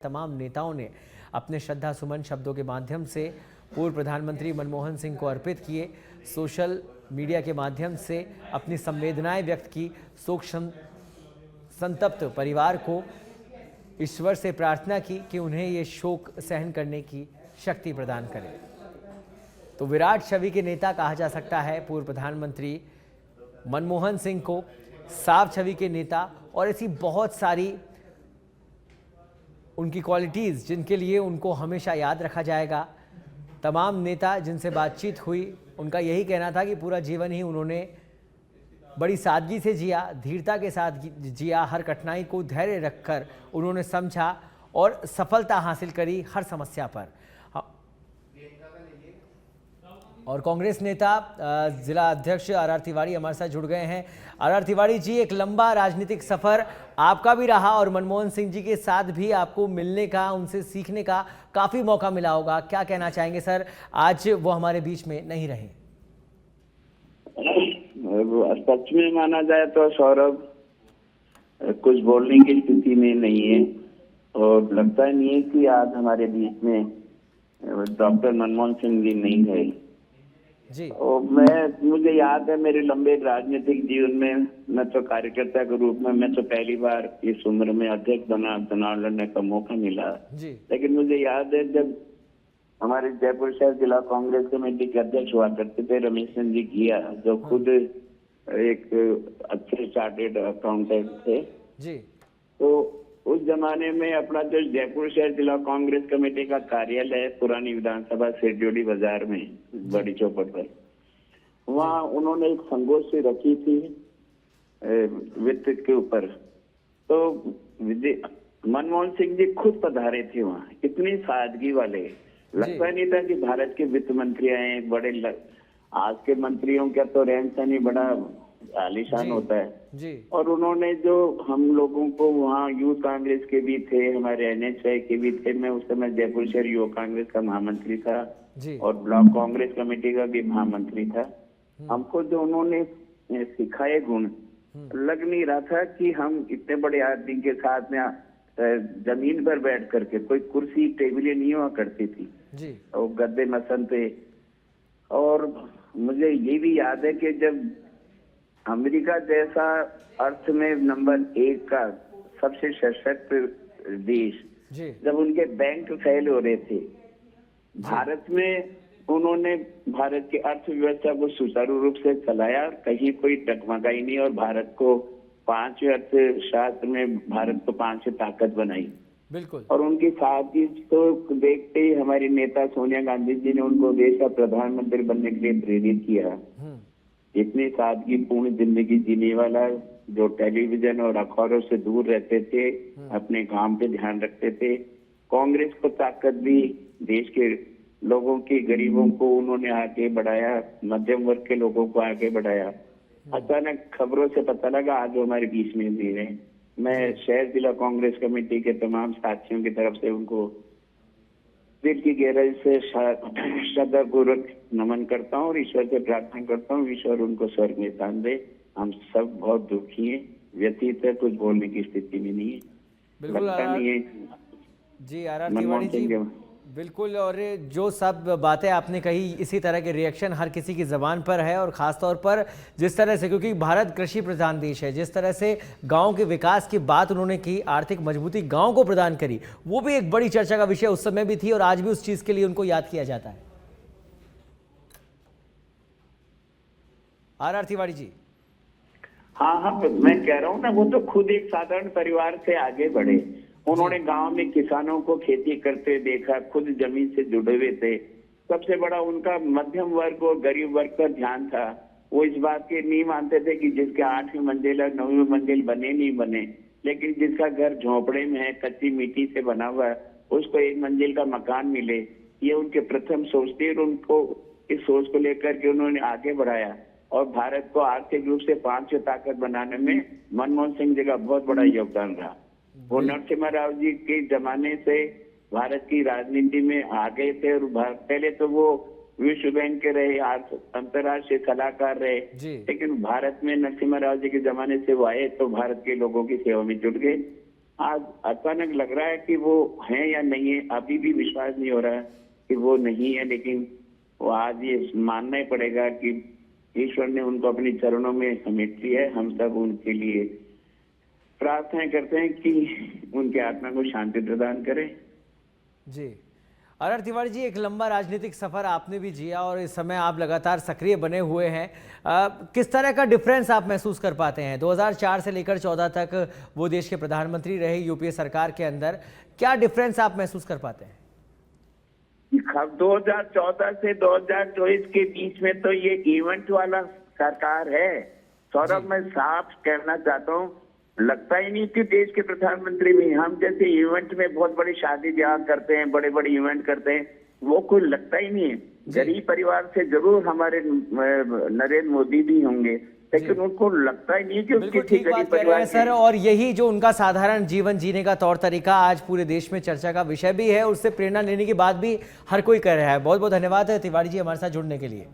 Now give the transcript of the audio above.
तमाम नेताओं ने अपने श्रद्धा सुमन शब्दों के माध्यम से पूर्व प्रधानमंत्री मनमोहन सिंह को अर्पित किए। सोशल मीडिया के माध्यम से अपनी संवेदनाएं व्यक्त की। शोक संतप्त परिवार को ईश्वर से प्रार्थना की कि उन्हें ये शोक सहन करने की शक्ति प्रदान करे। तो विराट छवि के नेता कहा जा सकता है पूर्व प्रधानमंत्री मनमोहन सिंह को, साफ छवि के नेता, और ऐसी बहुत सारी उनकी क्वालिटीज़ जिनके लिए उनको हमेशा याद रखा जाएगा। तमाम नेता जिनसे बातचीत हुई उनका यही कहना था कि पूरा जीवन ही उन्होंने बड़ी सादगी से जिया, धीरता के साथ जिया, हर कठिनाई को धैर्य रखकर उन्होंने समझा और सफलता हासिल करी हर समस्या पर। और कांग्रेस नेता जिला अध्यक्ष आर तिवारी हमारे साथ जुड़ गए हैं। आर तिवारी जी, एक लंबा राजनीतिक सफर आपका भी रहा और मनमोहन सिंह जी के साथ भी आपको मिलने का, उनसे सीखने का काफी मौका मिला होगा। क्या कहना चाहेंगे सर, आज वो हमारे बीच में नहीं रहे? सच में माना जाए तो सौरभ कुछ बोलने की स्थिति में नहीं है और लगता नहीं है कि आज हमारे बीच में डॉक्टर मनमोहन सिंह जी नहीं रहे जी। और मुझे याद है मेरे लंबे राजनीतिक जीवन में मैं तो कार्यकर्ता के रूप में मैं तो पहली बार इस उम्र में अध्यक्ष बना, चुनाव लड़ने का मौका मिला जी। लेकिन मुझे याद है जब हमारे जयपुर शहर जिला कांग्रेस कमेटी के अध्यक्ष हुआ करते थे रमेश चंद्र जी किया, जो खुद एक अच्छे चार्टेड अकाउंटेंट थे जी। तो उस जमाने में अपना जो जयपुर शहर जिला कांग्रेस कमेटी का कार्यालय पुरानी विधानसभा सेठजोड़ी बाजार में बड़ी चौपट पर, वहाँ उन्होंने एक संगोष्ठी रखी थी वित्त के ऊपर। तो मनमोहन सिंह जी खुद पधारे थे वहाँ, इतनी सादगी वाले, लगता नहीं था कि भारत के वित्त मंत्री आए। बड़े आज के मंत्रियों का तो रहन सहन ही बड़ा आलीशान होता है जी। और उन्होंने जो हम लोगों को वहाँ यूथ कांग्रेस के भी थे, हमारे NHI के भी थे, मैं उस समय जयपुर शहर युवा कांग्रेस का महामंत्री था जी। और ब्लॉक कांग्रेस कमेटी का भी महामंत्री था। हमको जो उन्होंने सिखाए गुण, लग नहीं रहा था कि हम इतने बड़े आदमी के साथ में जमीन पर बैठ करके, कोई कुर्सी टेबलें नहीं हुआ करती थी जी। और गद्दे मसन थे। और मुझे ये भी याद है कि जब अमेरिका जैसा अर्थ में नंबर 1 का सबसे सशक्त देश, जब उनके बैंक फेल हो रहे थे, भारत में उन्होंने भारत की अर्थव्यवस्था को सुचारू रूप से चलाया, कहीं कोई डगमगाई नहीं और भारत को 5वें अर्थशास्त्र में भारत को 5वीं ताकत बनाई। बिल्कुल। और उनकी सादगी तो देखते ही हमारी नेता सोनिया गांधी जी ने उनको देश का प्रधानमंत्री बनने के लिए प्रेरित किया। इतनी सादगी पूर्ण जिंदगी जीने वाला, जो टेलीविजन और अखबारों से दूर रहते थे, अपने काम पे ध्यान रखते थे। कांग्रेस को ताकत भी, देश के लोगों की, गरीबों को उन्होंने आगे बढ़ाया, मध्यम वर्ग के लोगों को आगे बढ़ाया। अचानक खबरों से पता लगा आज हमारे बीच में नहीं रहे। मैं शहर जिला कांग्रेस कमेटी के तमाम साथियों की तरफ से उनको दिल की गहराई से श्रद्धा पूर्वक नमन करता हूँ और ईश्वर से प्रार्थना करता हूँ ईश्वर उनको स्वर्ग में स्थान दे। हम सब बहुत दुखी हैं, व्यतीत है, कुछ बोलने की स्थिति में नहीं है। बिल्कुल लगता नहीं है जी। आर तिवारी जी, बिल्कुल। और जो सब बातें आपने कही, इसी तरह के रिएक्शन हर किसी की ज़बान पर है और ख़ास तौर पर जिस तरह से, क्योंकि भारत कृषि प्रधान देश है, जिस तरह से गांव के विकास की बात उन्होंने की, आर्थिक मजबूती गांव को प्रदान करी, वो भी एक बड़ी चर्चा का विषय उस समय भी थी और आज भी उस चीज़ के लिए उनको याद किया जाता है। आर तिवारी जी। हाँ, मैं कह रहा हूँ ना, वो तो खुद एक साधारण परिवार से आगे बढ़े। उन्होंने गांव में किसानों को खेती करते देखा, खुद जमीन से जुड़े हुए थे। सबसे बड़ा उनका मध्यम वर्ग और गरीब वर्ग पर ध्यान था। वो इस बात के नहीं मानते थे कि जिसके 8वीं मंजिल और 9वीं मंजिल बने नहीं बने, लेकिन जिसका घर झोपड़े में है, कच्ची मिट्टी से बना हुआ है, उसको 1 मंजिल का मकान मिले, ये उनके प्रथम सोच थी। और उनको इस सोच को लेकर के उन्होंने आगे बढ़ाया और भारत को आर्थिक रूप से 5वीं ताकत बनाने में मनमोहन सिंह जी का बहुत बड़ा योगदान रहा। वो नरसिम्हा राव जी के जमाने से भारत की राजनीति में आ गए थे और पहले तो वो विश्व बैंक के रहे, अंतर्राष्ट्रीय सलाहकार रहे, लेकिन भारत में नरसिम्हा राव जी के जमाने से वो आए तो भारत के लोगों की सेवा में जुट गए। आज अचानक लग रहा है कि वो है या नहीं है, अभी भी विश्वास नहीं हो रहा है कि वो नहीं है, लेकिन वो आज ये मानना ही पड़ेगा कि ईश्वर ने उनको अपने चरणों में समेट लिया है। हम सब उनके लिए प्रार्थना करते हैं कि उनके आत्मा को शांति प्रदान करें। जी, आर तिवारी जी, एक लंबा राजनीतिक सफर आपने भी जिया और इस समय आप लगातार सक्रिय बने हुए हैं। किस तरह का डिफरेंस आप महसूस कर पाते हैं? 2004 से लेकर 14 तक वो देश के प्रधानमंत्री रहे यूपीए सरकार के अंदर, क्या डिफरेंस आप महसूस कर पाते हैं? 2014 से 2024 के बीच में तो ये इवेंट वाला सरकार है सौरभ। मैं साफ कहना चाहता हूँ, लगता ही नहीं कि देश के प्रधानमंत्री भी हम जैसे इवेंट में बहुत बड़ी शादी ब्याह करते हैं, बड़े बड़े इवेंट करते हैं, वो कोई लगता ही नहीं है। गरीब परिवार से जरूर हमारे नरेंद्र मोदी भी होंगे, लेकिन उनको लगता ही नहीं कि बिल्कुल ठीक बात कह रहे हैं सर। और यही जो उनका साधारण जीवन जीने का तौर तरीका आज पूरे देश में चर्चा का विषय भी है, उससे प्रेरणा लेने की बात भी हर कोई कर रहा है। बहुत बहुत धन्यवाद है तिवारी जी हमारे साथ जुड़ने के लिए।